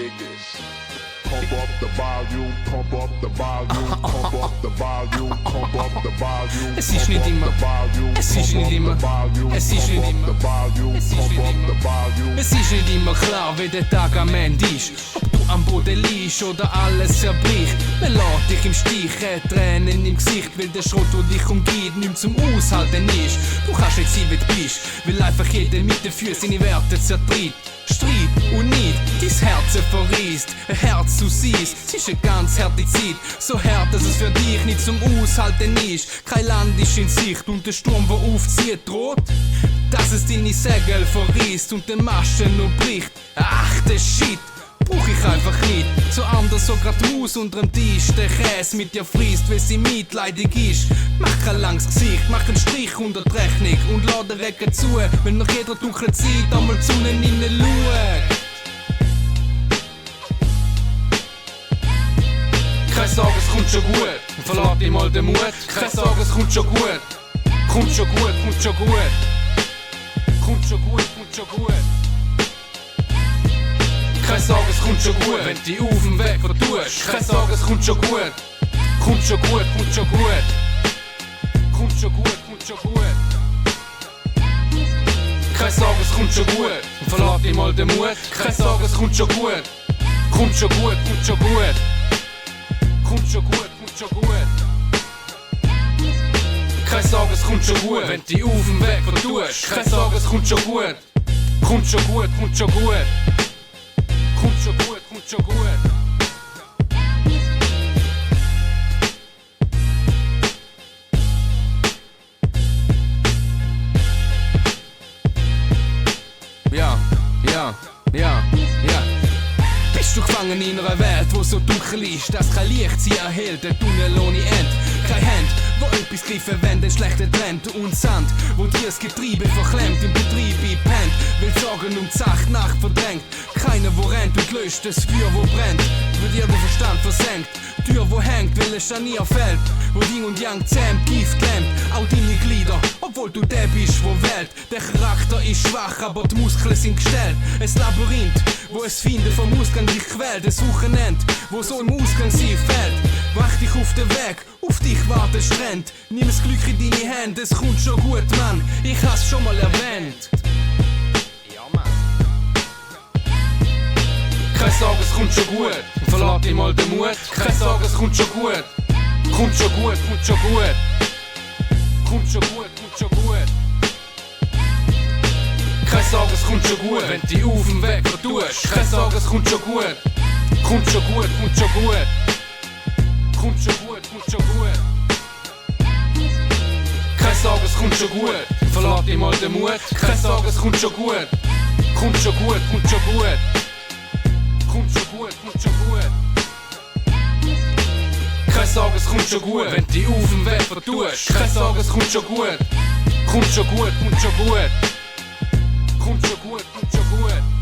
dig this. Pump up the volume, pump up the volume, pump up the volume, pump up the volume. Es ist nicht immer, es ist nicht immer, es ist nicht immer, es ist nicht immer klar, wie der Tag am Ende ist. Ob du am Boden liegst oder alles zerbricht. Man lässt dich im Stich, Tränen im Gesicht, weil der Schrott, der dich umgeht, nicht zum Aushalten ist. Du kannst nicht sein, wie du bist, weil einfach jeder mit den Füßen seine Werte zertritt. Streit und nicht dein Herz verriest. Ein Herz du siehst, es ist eine ganz harte Zeit. So hart, dass es für dich nicht zum Aushalten ist. Kein Land ist in Sicht und der Sturm, der aufzieht, droht, dass es deine Segel verriest und den Maschen noch bricht. Ach, der Shit brauch ich einfach nicht. So anders so grad Maus unter dem Tisch. Der Käse mit dir frisst, weil sie mitleidig ist. Mach ein langes Gesicht, mach einen Strich unter die Rechnung und lass den Wecker zu, wenn nach jeder dunklen Zeit einmal die Sonne rein schaut. Keine Sorge, es kommt schon gut, verlass dir mal den Mut. Keine Sorge, es kommt schon gut, kommt schon gut, kommt schon gut, kommt schon gut, kommt schon gut. Keine Sorge, es kommt schon gut, wenn du dich auf dem Weg vertust. Keine Sorge, es kommt schon gut, kommt schon gut, kommt schon gut, kommt schon gut, kommt schon gut. Keine Sorge, es kommt schon gut, verlass dir mal den Mut. Keine Sorge, es kommt schon gut, kommt schon gut, kommt schon gut, kommt schon gut, kommt schon gut. Keine Sorge, es kommt schon gut, wenn du dich auf dem Weg vertust. Keine Sorge, es kommt schon gut, kommt schon gut, kommt schon gut. Kommt schon gut, kommt schon gut. Ja. Bist du gefangen in einer Welt, wo so dunkel ist, dass kein Licht sie erhält, der Tunnel ohne End. Keine Hand, wo etwas greifen, wenn den schlechten Trend und Sand, wo dir das Getriebe verklemmt, im Betrieb einpennt, will Sorgen um die Sache Nacht verdrängt. Keiner, wo rennt und löscht das Feuer, wo brennt, wo dir der Verstand versenkt. Tür, wo hängt, weil es Scharnier fällt, wo Yin und Yang zähmt, Gift klemmt, auch deine Glieder, obwohl du der bist, wo wählt. Der Charakter ist schwach, aber die Muskeln sind gestellt. Ein Labyrinth, wo es Finden vom Ausgang dich quält. Ein Wochenende, wo so im Ausgang sie fällt. Wach dich auf den Weg, auf dich wartet Strand. Nimm das Glück in deine Hände, es kommt schon gut, Mann. Ich hab's schon mal erwähnt. Keine Sorge, es kommt schon gut, verlass dir mal den Mut. Keine Sorge, es kommt schon gut, kommt schon gut, kommt schon gut, kommt schon gut, kommt schon gut. Keine Sorge, es kommt schon gut, wenn du dich auf dem Weg vertust. Keine Sorge, es kommt schon gut, kommt schon gut, kommt schon gut, kommt schon gut, kommt schon gut. Keine Sorge, es kommt schon gut, verlass dir mal den Mut. Keine Sorge, es kommt schon gut, kommt schon gut, kommt schon gut. Kommt schon gut, kommt schon gut. Keine Sorge, es kommt schon gut, wenn du dich auf dem Weg vertust. Keine Sorge, es kommt schon gut, kommt schon gut, kommt schon gut. Kommt schon gut, kommt schon gut.